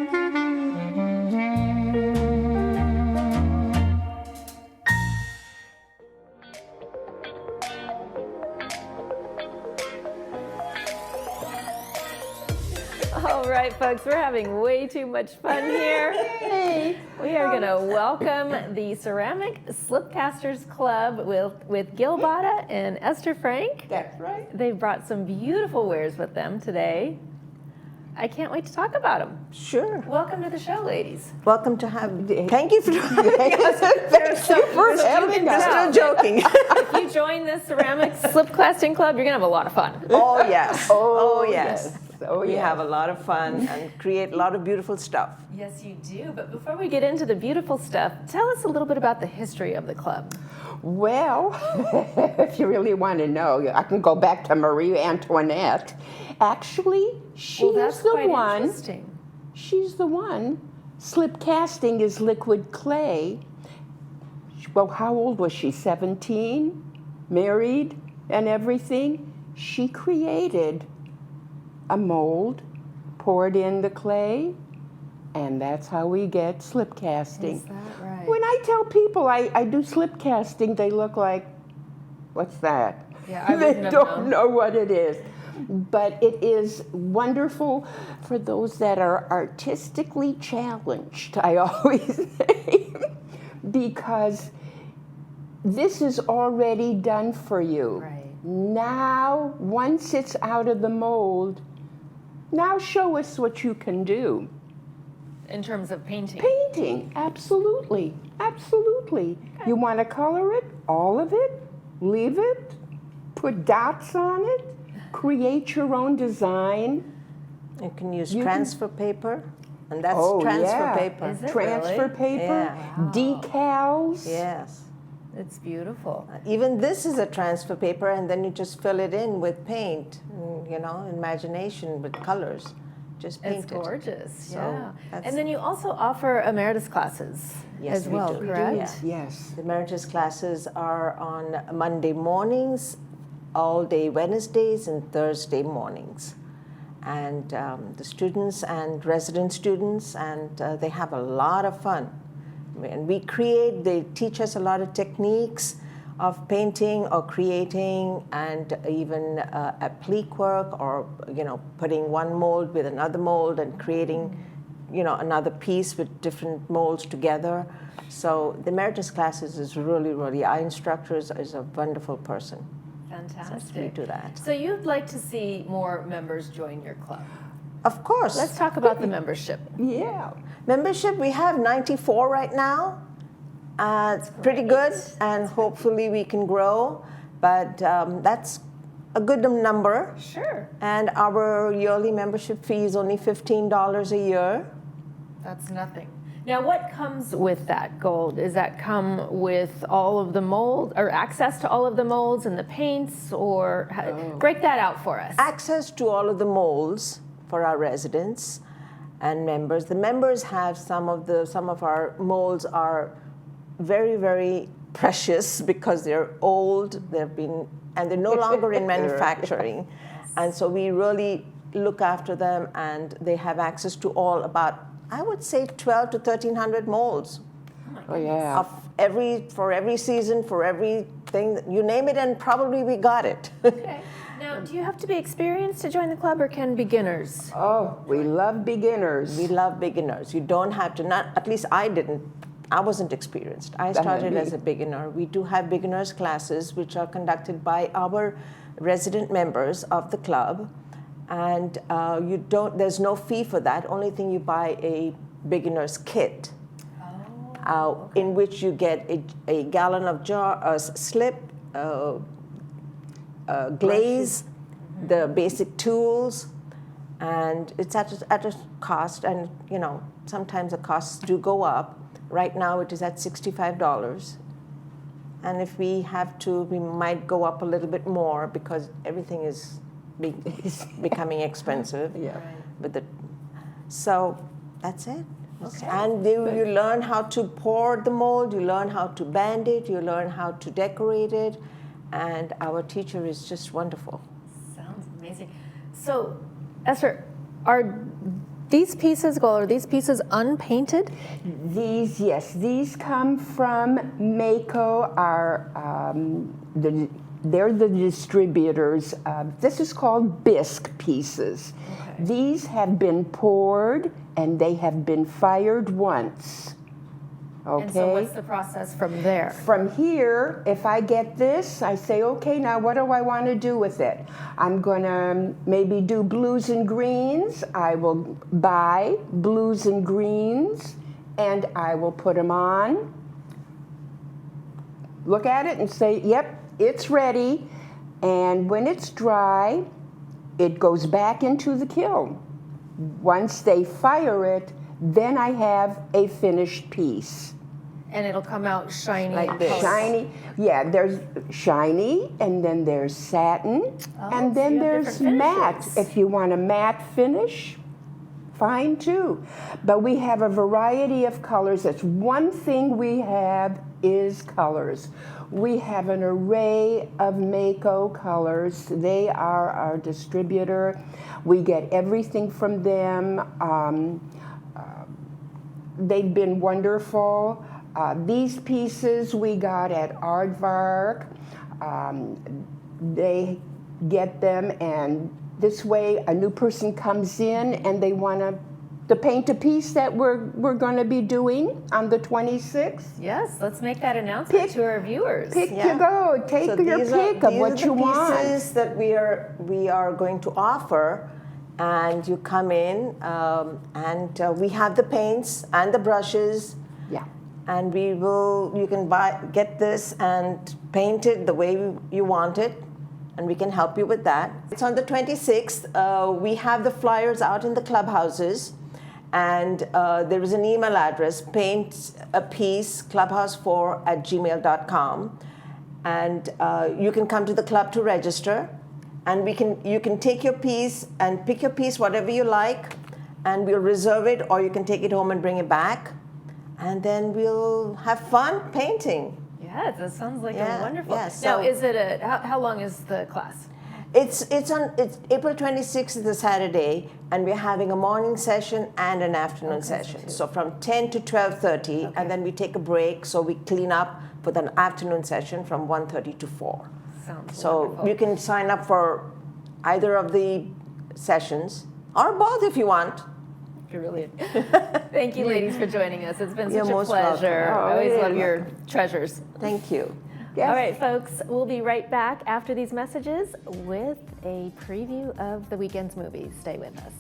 All right, folks, we're having way too much fun here. We are going to welcome the Ceramic Slipcasters Club with Gil Bada and Esther Frank. That's right. They've brought some beautiful wares with them today. I can't wait to talk about them. Sure. Welcome to the show, ladies. Welcome to have. Thank you for having us. Thank you for having us. Still joking. If you join the Ceramic Slipcasting Club, you're going to have a lot of fun. Oh yes. Oh, yes. Oh, We yes. have a lot of fun and create a lot of beautiful stuff. Yes, you do. But before we get into the beautiful stuff, tell us a little bit about the history of the club. Well, if you really want to know, I can go back to Marie Antoinette. Actually, she's that's the quite one. interesting. She's the one. Slip casting is liquid clay. Well, how old was she? 17, married, and everything. She created a mold, poured in the clay, and that's how we get slip casting. Is that right? When I tell people I do slip casting, they look like, what's that? Yeah, I They wouldn't have don't known. know what it is. But it is wonderful for those that are artistically challenged, I always say, because this is already done for you. Right. Now, once it's out of the mold, now show us what you can do. In terms of painting. Painting, absolutely, absolutely. You want to color it, all of it, leave it, put dots on it, create your own design. You can use You transfer paper, and that's Oh, transfer yeah. paper. Is it? Transfer Really? paper, Yeah. decals. Yes. It's beautiful. Even this is a transfer paper, and then you just fill it in with paint, imagination with colors. Just paint It's it. gorgeous, So, yeah. that's- And then you also offer emeritus classes Yes, as we well, do. correct? Yeah. Yes. The emeritus classes are on Monday mornings, all day Wednesdays, and Thursday mornings. And the students and resident students, and they have a lot of fun. And they teach us a lot of techniques of painting or creating, and even applique work, or putting one mold with another mold and creating another piece with different molds together. So the emeritus classes is really, our instructor is a wonderful person. Fantastic. We do that. So you'd like to see more members join your club. Of course. Let's talk about the membership. Yeah. Membership, we have 94 right now. It's pretty good, and hopefully we can grow, but that's a good number. Sure. And our yearly membership fee is only $15 a year. That's nothing. Now, what comes with that gold? Does that come with all of the mold, or access to all of the molds and the paints, or break that out for us? Access to all of the molds for our residents and members. The members have some of our molds are very, very precious because they're old, and they're no longer in manufacturing. And so we really look after them, and they have access to all about, I would say, 12 to 1,300 molds. Oh, yeah. For every season, for everything, you name it, and probably we got it. Okay. Now, do you have to be experienced to join the club, or can beginners? Oh, we love beginners. We love beginners. You don't have to, at least I didn't. I wasn't experienced. I started as a beginner. We do have beginners classes, which are conducted by our resident members of the club, and there's no fee for that. Only thing, you buy a beginner's kit, in which you get a gallon of slip, glaze, the basic tools, and it's at a cost, and sometimes the costs do go up. Right now it is at $65, and if we have to, we might go up a little bit more because everything is becoming expensive. Yeah. So that's it. Okay. And you learn how to pour the mold, you learn how to band it, you learn how to decorate it, and our teacher is just wonderful. Sounds amazing. So, Esther, are These pieces, are these pieces unpainted? These, yes, these come from Mako. They're the distributors. This is called bisque pieces. Okay. These have been poured and they have been fired once. Okay. And so what's the process from there? From here, if I get this, I say, okay, now what do I want to do with it? I'm going to maybe do blues and greens. I will buy blues and greens, and I will put them on, look at it and say, yep, it's ready. And when it's dry, it goes back into the kiln. Once they fire it, then I have a finished piece. And it'll come out shiny. Like this. Shiny, yeah, there's shiny, and then there's satin, and so then you have there's different matte. finishes. If you want a matte finish, fine too. But we have a variety of colors. That's one thing we have is colors. We have an array of Mako colors. They are our distributor. We get everything from them. They've been wonderful. These pieces we got at Aardvark. They get them, and this way a new person comes in and they want to paint a piece that we're going to be doing on the 26th. Yes, let's make that announcement to our viewers. Pick Yeah. you go. Take So your these pick are, of what you these are the want. pieces that we are going to offer, and you come in, and we have the paints and the brushes. Yeah. And you can get this and paint it the way you want it, and we can help you with that. It's on the 26th. We have the flyers out in the clubhouses, and there is an email address, paintapiececlubhouse4@gmail.com, and you can come to the club to register, and you can take your piece and pick your piece, whatever you like, and we'll reserve it, or you can take it home and bring it back. And then we'll have fun painting. Yeah, that sounds like a wonderful. Yeah, Now, so- is it how long is the class? It's April 26th is a Saturday, and we're having a morning session and an afternoon session. So from 10 to 12:30, and then we take a break, so we clean up for the afternoon session from 1:30 to 4. Sounds So wonderful. you can sign up for either of the sessions, or both if you want. Brilliant. Thank you, ladies, for joining us. It's been You're such a most pleasure. welcome. I always Oh, love yeah. your treasures. Thank you. Yes. All right, folks, we'll be right back after these messages with a preview of the weekend's movies. Stay with us.